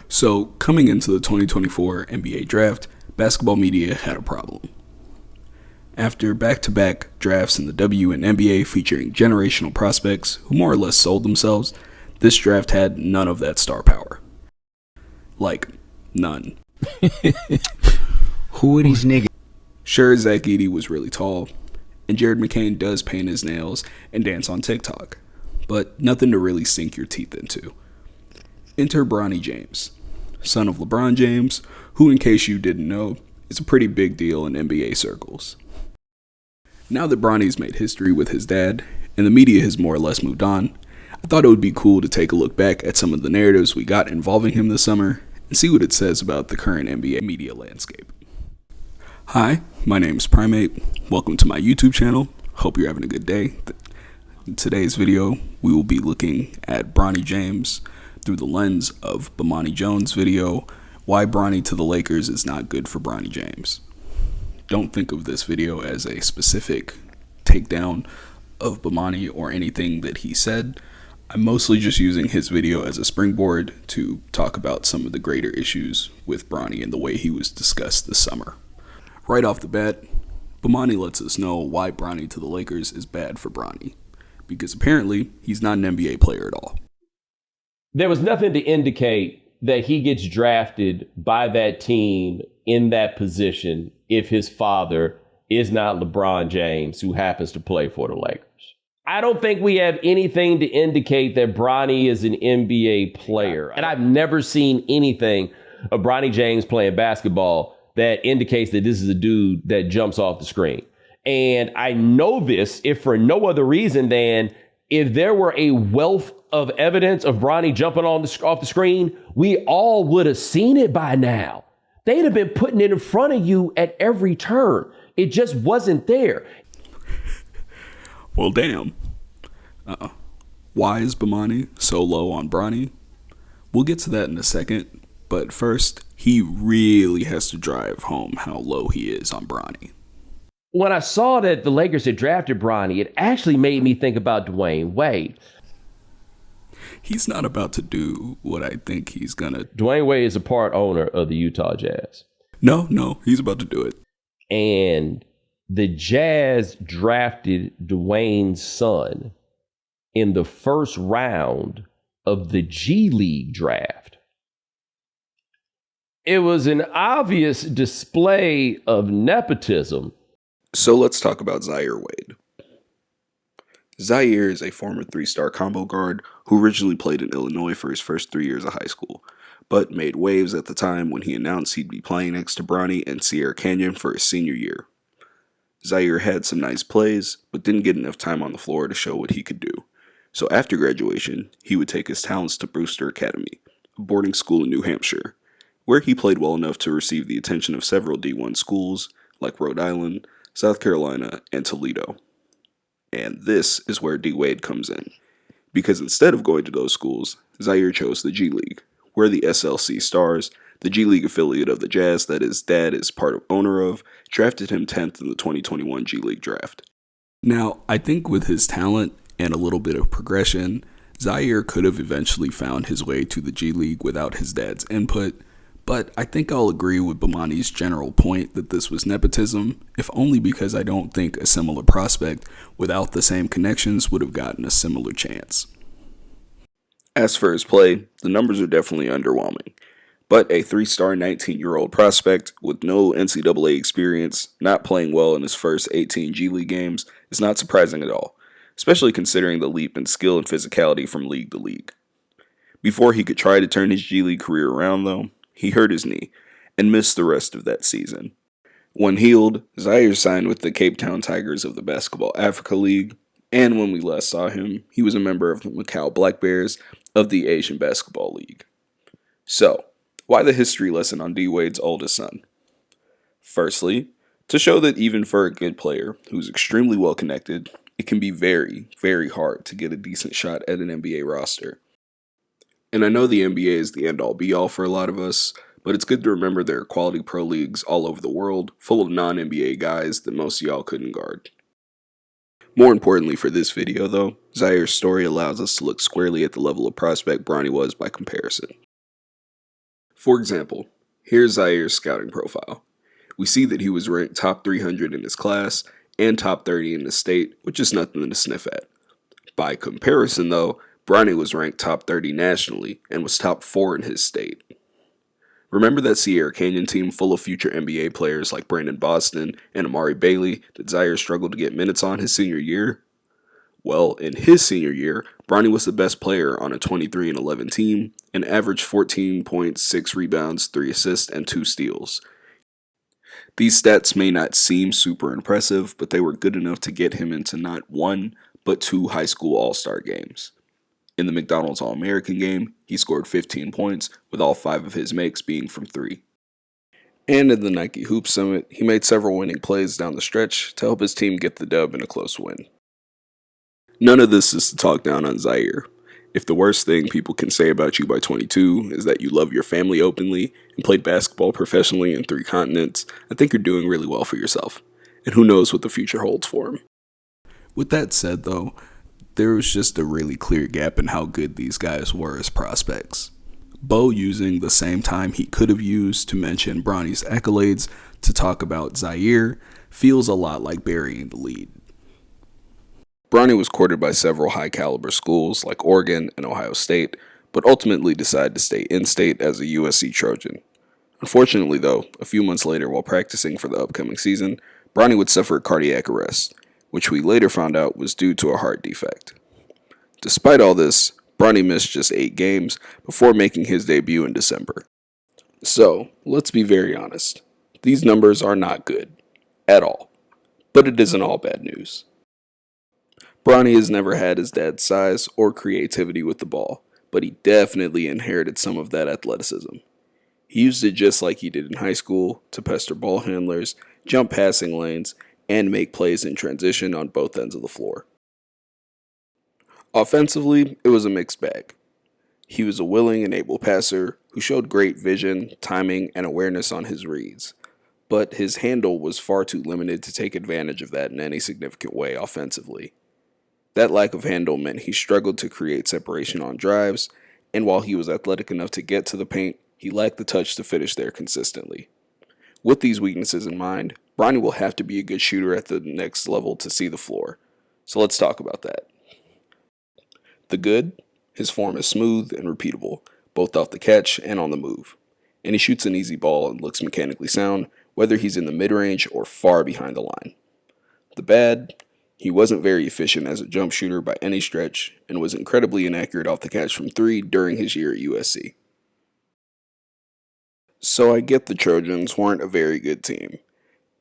So, coming into the 2024 NBA draft, basketball media had a problem. After back-to-back drafts in the W and NBA featuring generational prospects who more or less sold themselves, this draft had none of that star power. Like, none. Who are these niggas? Sure, Zach Edey was really tall, and Jared McCain does paint his nails and dance on TikTok, but nothing to really sink your teeth into. Enter Bronny James, son of LeBron James, who, in case you didn't know, is a pretty big deal in NBA circles. Now that Bronny's made history with his dad, and the media has more or less moved on, I thought it would be cool to take a look back at some of the narratives we got involving him this summer, and see what it says about the current NBA media landscape. Hi, my name is Prhymate. Welcome to my YouTube channel. Hope you're having a good day. In today's video, we will be looking at Bronny James through the lens of Bomani Jones' video, Why Bronny to the Lakers is Not Good for Bronny James. Don't think of this video as a specific takedown of Bomani or anything that he said. I'm mostly just using his video as a springboard to talk about some of the greater issues with Bronny and the way he was discussed this summer. Right off the bat, Bomani lets us know why Bronny to the Lakers is bad for Bronny, because apparently he's not an NBA player at all. There was nothing to indicate that he gets drafted by that team in that position if his father is not LeBron James, who happens to play for the Lakers. I don't think we have anything to indicate that Bronny is an NBA player. And I've never seen anything of Bronny James playing basketball that indicates that this is a dude that jumps off the screen. And I know this if for no other reason than if there were a wealth of evidence of Bronny jumping off the screen, we all would have seen it by now. They'd have been putting it in front of you at every turn. It just wasn't there. Well, damn. Why is Bomani so low on Bronny? We'll get to that in a second, but first, he really has to drive home how low he is on Bronny. When I saw that the Lakers had drafted Bronny, it actually made me think about Dwayne Wade. He's not about to do what I think he's gonna. Dwayne Wade is a part owner of the Utah Jazz. No, he's about to do it. And the Jazz drafted Dwayne's son in the first round of the G League draft. It was an obvious display of nepotism. So let's talk about Zaire Wade. Zaire is a former 3-star combo guard who originally played in Illinois for his first 3 years of high school, but made waves at the time when he announced he'd be playing next to Bronny and Sierra Canyon for his senior year. Zaire had some nice plays, but didn't get enough time on the floor to show what he could do. So after graduation, he would take his talents to Brewster Academy, a boarding school in New Hampshire, where he played well enough to receive the attention of several D1 schools like Rhode Island, South Carolina, and Toledo. And this is where D Wade comes in, because instead of going to those schools, Zaire chose the G League, where the SLC Stars, the G League affiliate of the Jazz that his dad is owner of, drafted him 10th in the 2021 G League draft. Now, I think with his talent and a little bit of progression, Zaire could have eventually found his way to the G League without his dad's input, but I think I'll agree with Bomani's general point that this was nepotism, if only because I don't think a similar prospect without the same connections would have gotten a similar chance. As for his play, the numbers are definitely underwhelming, but a 3-star 19-year-old prospect with no NCAA experience, not playing well in his first 18 G League games, is not surprising at all, especially considering the leap in skill and physicality from league to league. Before he could try to turn his G League career around, though, he hurt his knee and missed the rest of that season. When healed, Zaire signed with the Cape Town Tigers of the Basketball Africa League, and when we last saw him, he was a member of the Macau Black Bears of the Asian Basketball League. So, why the history lesson on D Wade's oldest son? Firstly, to show that even for a good player who's extremely well connected, it can be very, very hard to get a decent shot at an NBA roster. And I know the NBA is the end-all be-all for a lot of us, but it's good to remember there are quality pro leagues all over the world full of non-NBA guys that most of y'all couldn't guard. More importantly for this video though, Zaire's story allows us to look squarely at the level of prospect Bronny was by comparison. For example, here's Zaire's scouting profile. We see that he was ranked top 300 in his class and top 30 in the state, which is nothing to sniff at. By comparison, though, Bronny was ranked top 30 nationally and was top 4 in his state. Remember that Sierra Canyon team full of future NBA players like Brandon Boston and Amari Bailey that Zaire struggled to get minutes on his senior year? Well, in his senior year, Bronny was the best player on a 23-11 team and averaged 14 points, 6 rebounds, 3 assists, and 2 steals. These stats may not seem super impressive, but they were good enough to get him into not one, but 2 high school all-star games. In the McDonald's All-American game, he scored 15 points, with all 5 of his makes being from 3. And in the Nike Hoop Summit, he made several winning plays down the stretch to help his team get the dub in a close win. None of this is to talk down on Zaire. If the worst thing people can say about you by 22 is that you love your family openly and played basketball professionally in 3 continents, I think you're doing really well for yourself. And who knows what the future holds for him. With that said, though, there was just a really clear gap in how good these guys were as prospects. Bo using the same time he could have used to mention Bronny's accolades to talk about Zaire feels a lot like burying the lead. Bronny was courted by several high-caliber schools like Oregon and Ohio State, but ultimately decided to stay in-state as a USC Trojan. Unfortunately, though, a few months later while practicing for the upcoming season, Bronny would suffer cardiac arrest, which we later found out was due to a heart defect. Despite all this, Bronny missed just 8 games before making his debut in December. So, let's be very honest. These numbers are not good. At all. But it isn't all bad news. Bronny has never had his dad's size or creativity with the ball, but he definitely inherited some of that athleticism. He used it just like he did in high school to pester ball handlers, jump passing lanes, and make plays in transition on both ends of the floor. Offensively, it was a mixed bag. He was a willing and able passer who showed great vision, timing, and awareness on his reads, but his handle was far too limited to take advantage of that in any significant way offensively. That lack of handle meant he struggled to create separation on drives, and while he was athletic enough to get to the paint, he lacked the touch to finish there consistently. With these weaknesses in mind, Bronny will have to be a good shooter at the next level to see the floor. So let's talk about that. The good, his form is smooth and repeatable, both off the catch and on the move. And he shoots an easy ball and looks mechanically sound, whether he's in the mid-range or far behind the line. The bad, he wasn't very efficient as a jump shooter by any stretch and was incredibly inaccurate off the catch from 3 during his year at USC. So I get the Trojans weren't a very good team,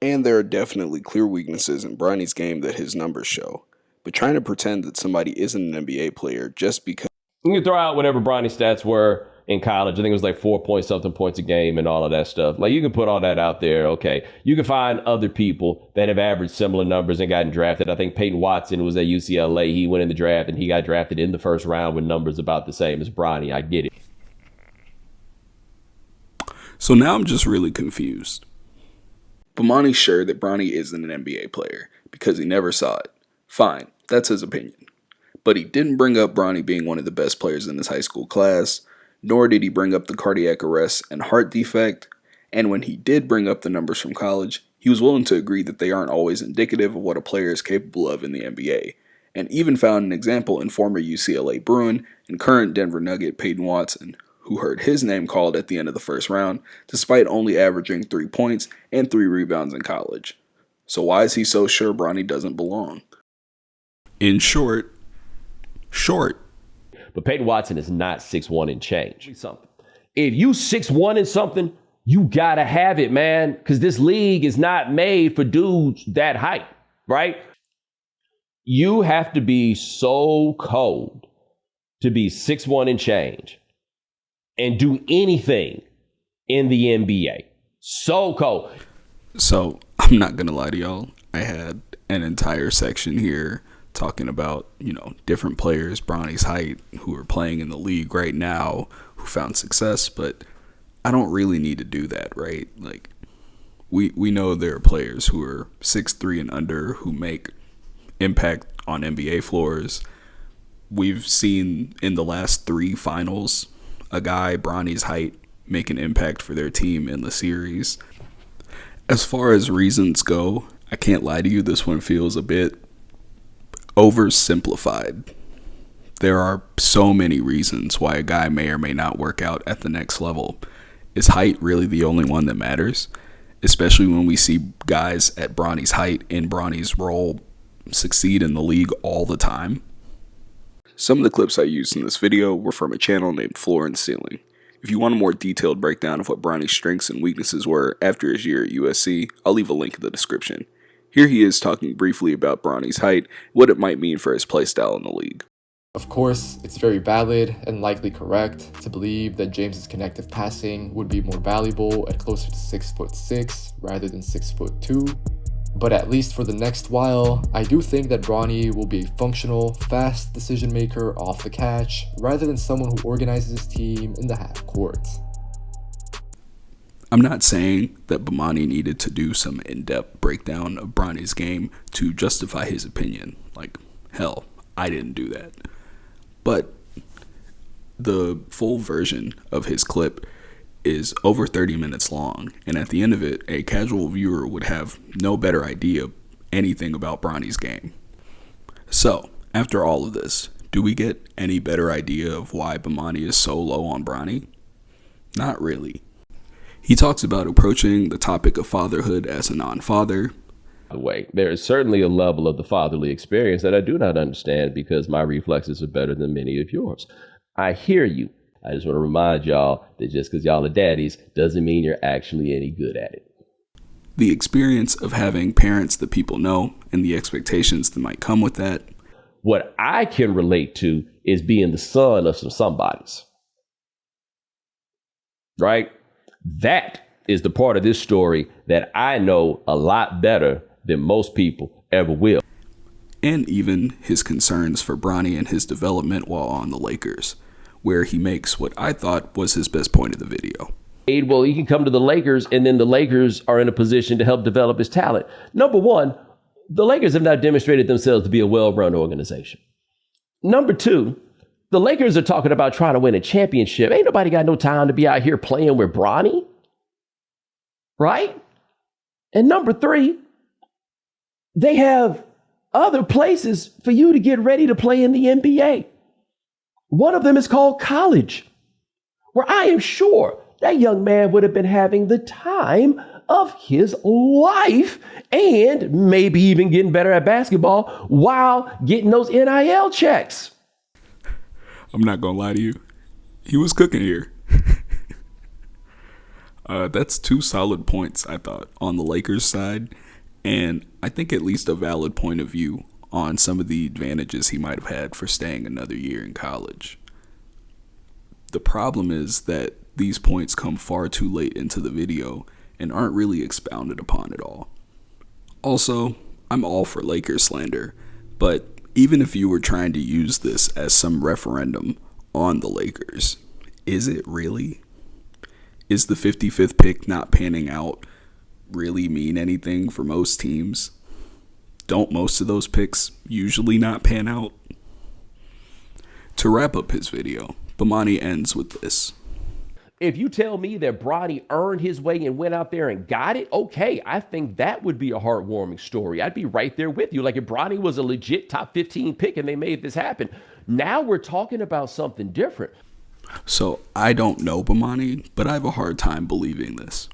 and there are definitely clear weaknesses in Bronny's game that his numbers show, but trying to pretend that somebody isn't an NBA player just because... You can throw out whatever Bronny's stats were in college. I think it was like 4 point something points a game and all of that stuff. Like, you can put all that out there. Okay. You can find other people that have averaged similar numbers and gotten drafted. I think Peyton Watson was at UCLA. He went in the draft and he got drafted in the first round with numbers about the same as Bronny. I get it. So now I'm just really confused. Bomani's sure that Bronny isn't an NBA player because he never saw it. Fine, that's his opinion. But he didn't bring up Bronny being one of the best players in his high school class, nor did he bring up the cardiac arrest and heart defect, and when he did bring up the numbers from college, he was willing to agree that they aren't always indicative of what a player is capable of in the NBA, and even found an example in former UCLA Bruin and current Denver Nugget Peyton Watson, who heard his name called at the end of the first round, despite only averaging 3 points and 3 rebounds in college. So why is he so sure Bronny doesn't belong? In short. But Peyton Watson is not 6'1" and change. If you 6'1" and something, you gotta have it, man. Because this league is not made for dudes that height, right? You have to be so cold to be 6'1" and change and do anything in the NBA. So cold. So I'm not gonna lie to y'all. I had an entire section here talking about, different players, Bronny's height, who are playing in the league right now, who found success, but I don't really need to do that, right? Like, we know there are players who are 6'3" and under who make impact on NBA floors. We've seen in the last 3 finals a guy Bronny's height make an impact for their team in the series. As far as reasons go, I can't lie to you, this one feels a bit oversimplified. There are so many reasons why a guy may or may not work out at the next level. Is height really the only one that matters? Especially when we see guys at Bronny's height in Bronny's role succeed in the league all the time. Some of the clips I used in this video were from a channel named Floor and Ceiling. If you want a more detailed breakdown of what Bronny's strengths and weaknesses were after his year at USC, I'll leave a link in the description. Here he is talking briefly about Bronny's height, what it might mean for his playstyle in the league. Of course, it's very valid and likely correct to believe that James's connective passing would be more valuable at closer to 6'6" rather than 6'2". But at least for the next while, I do think that Bronny will be a functional, fast decision maker off the catch, rather than someone who organizes his team in the half court. I'm not saying that Bomani needed to do some in-depth breakdown of Bronny's game to justify his opinion. Like, hell, I didn't do that. But the full version of his clip is over 30 minutes long, and at the end of it, a casual viewer would have no better idea anything about Bronny's game. So, after all of this, do we get any better idea of why Bomani is so low on Bronny? Not really. He talks about approaching the topic of fatherhood as a non-father. By the way, there is certainly a level of the fatherly experience that I do not understand because my reflexes are better than many of yours. I hear you. I just want to remind y'all that just because y'all are daddies doesn't mean you're actually any good at it. The experience of having parents that people know and the expectations that might come with that. What I can relate to is being the son of some somebodies. Right? That is the part of this story that I know a lot better than most people ever will. And even his concerns for Bronny and his development while on the Lakers, where he makes what I thought was his best point of the video. Well, he can come to the Lakers and then the Lakers are in a position to help develop his talent. Number one, the Lakers have not demonstrated themselves to be a well-run organization. Number two, the Lakers are talking about trying to win a championship. Ain't nobody got no time to be out here playing with Bronny. Right? And number three, they have other places for you to get ready to play in the NBA. One of them is called college, where I am sure that young man would have been having the time of his life and maybe even getting better at basketball while getting those NIL checks. I'm not gonna lie to you. He was cooking here. That's two solid points, I thought, on the Lakers side. And I think at least a valid point of view on some of the advantages he might have had for staying another year in college. The problem is that these points come far too late into the video and aren't really expounded upon at all. Also, I'm all for Lakers slander, but even if you were trying to use this as some referendum on the Lakers, is it really? Is the 55th pick not panning out really mean anything for most teams? Don't most of those picks usually not pan out? To wrap up his video, Bomani ends with this. If you tell me that Bronny earned his way and went out there and got it, okay, I think that would be a heartwarming story. I'd be right there with you. Like if Bronny was a legit top 15 pick and they made this happen. Now we're talking about something different. So I don't know Bomani, but I have a hard time believing this.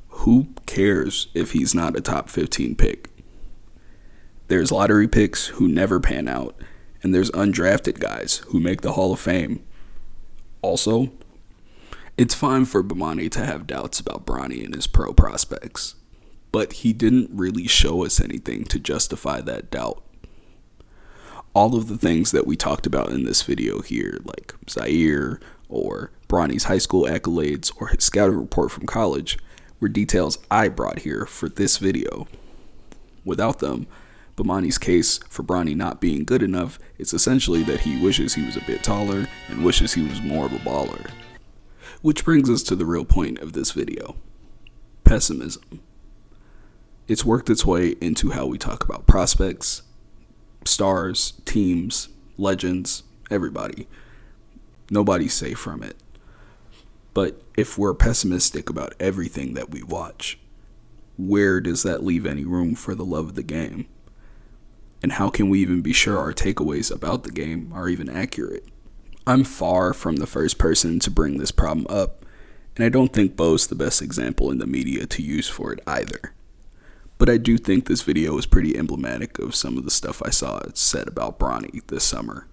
Who cares if he's not a top 15 pick? There's lottery picks who never pan out, and there's undrafted guys who make the Hall of Fame. Also, it's fine for Bomani to have doubts about Bronny and his pro prospects, but he didn't really show us anything to justify that doubt. All of the things that we talked about in this video here, like Zaire or Bronny's high school accolades or his scouting report from college, were details I brought here for this video. Without them, Bomani's case for Bronny not being good enough is essentially that he wishes he was a bit taller and wishes he was more of a baller. Which brings us to the real point of this video. Pessimism. It's worked its way into how we talk about prospects, stars, teams, legends, everybody. Nobody's safe from it. But if we're pessimistic about everything that we watch, where does that leave any room for the love of the game? And how can we even be sure our takeaways about the game are even accurate? I'm far from the first person to bring this problem up, and I don't think Bo's the best example in the media to use for it either. But I do think this video is pretty emblematic of some of the stuff I saw said about Bronny this summer.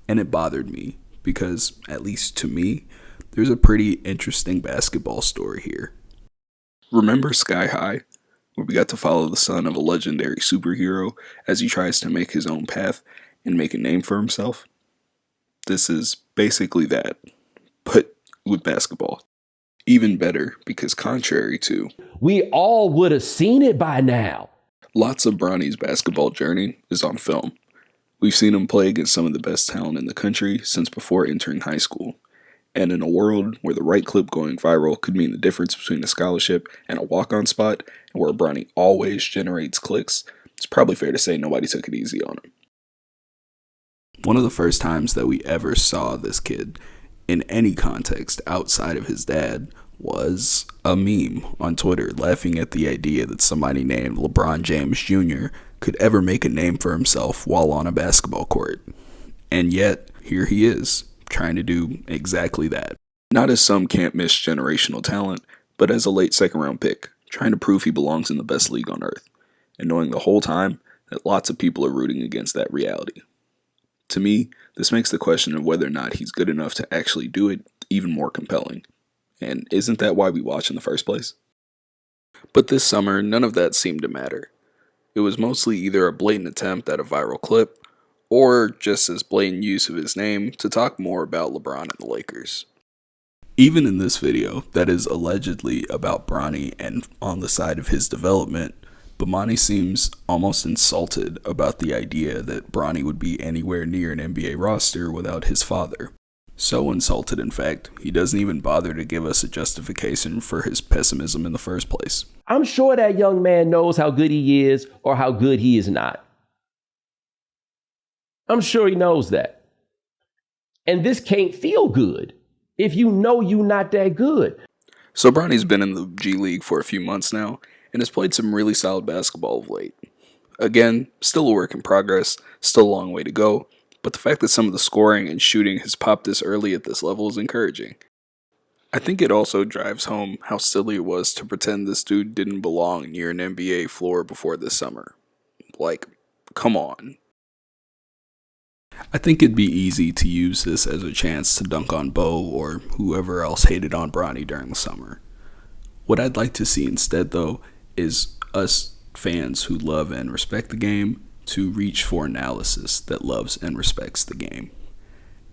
And it bothered me because, at least to me, there's a pretty interesting basketball story here. Remember Sky High, where we got to follow the son of a legendary superhero as he tries to make his own path and make a name for himself? This is basically that, but with basketball. Even better, because contrary to, we all would have seen it by now. Lots of Bronny's basketball journey is on film. We've seen him play against some of the best talent in the country since before entering high school. And in a world where the right clip going viral could mean the difference between a scholarship and a walk-on spot, and where Bronny always generates clicks, it's probably fair to say nobody took it easy on him. One of the first times that we ever saw this kid in any context outside of his dad was a meme on Twitter laughing at the idea that somebody named LeBron James Jr. could ever make a name for himself while on a basketball court. And yet, here he is, trying to do exactly that. Not as some can't miss generational talent, but as a late second round pick, trying to prove he belongs in the best league on earth, and knowing the whole time that lots of people are rooting against that reality. To me, this makes the question of whether or not he's good enough to actually do it even more compelling. And isn't that why we watch in the first place? But this summer, none of that seemed to matter. It was mostly either a blatant attempt at a viral clip, or just as blatant use of his name to talk more about LeBron and the Lakers. Even in this video that is allegedly about Bronny and on the side of his development, Bomani seems almost insulted about the idea that Bronny would be anywhere near an NBA roster without his father. So insulted, in fact, he doesn't even bother to give us a justification for his pessimism in the first place. I'm sure that young man knows how good he is or how good he is not. I'm sure he knows that. And this can't feel good if you know you're not that good. So Bronny's been in the G League for a few months now, and has played some really solid basketball of late. Again, still a work in progress, still a long way to go, but the fact that some of the scoring and shooting has popped this early at this level is encouraging. I think it also drives home how silly it was to pretend this dude didn't belong near an NBA floor before this summer. Like, come on. I think it'd be easy to use this as a chance to dunk on Bo or whoever else hated on Bronny during the summer. What I'd like to see instead, though, is us fans who love and respect the game to reach for analysis that loves and respects the game.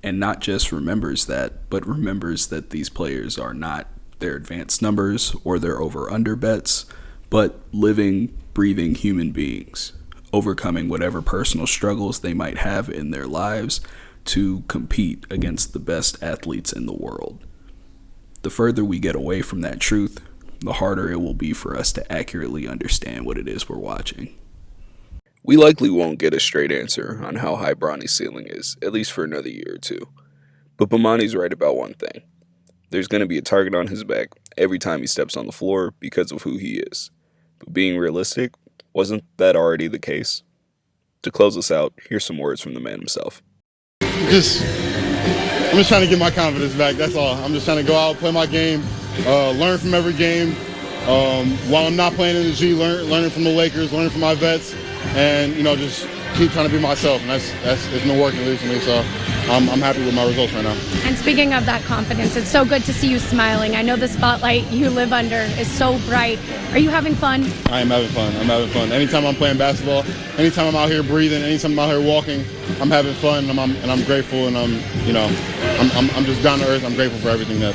And not just remembers that, but remembers that these players are not their advanced numbers or their over-under bets, but living, breathing human beings, overcoming whatever personal struggles they might have in their lives to compete against the best athletes in the world. The further we get away from that truth, the harder it will be for us to accurately understand what it is we're watching. We likely won't get a straight answer on how high Bronny's ceiling is, at least for another year or two. But Bomani's right about one thing. There's going to be a target on his back every time he steps on the floor because of who he is. But being realistic, wasn't that already the case? To close us out, here's some words from the man himself. I'm just trying to get my confidence back, that's all. I'm just trying to go out, play my game, learn from every game. While I'm not playing in the G, learning from the Lakers, learning from my vets, and just keep trying to be myself. And it's been working recently, so I'm happy with my results right now. And speaking of that confidence, it's so good to see you smiling. I know the spotlight you live under is so bright. Are you having fun? I am having fun. I'm having fun. Anytime I'm playing basketball, anytime I'm out here breathing, anytime I'm out here walking, I'm having fun, and I'm grateful, and I'm just down to earth. I'm grateful for everything that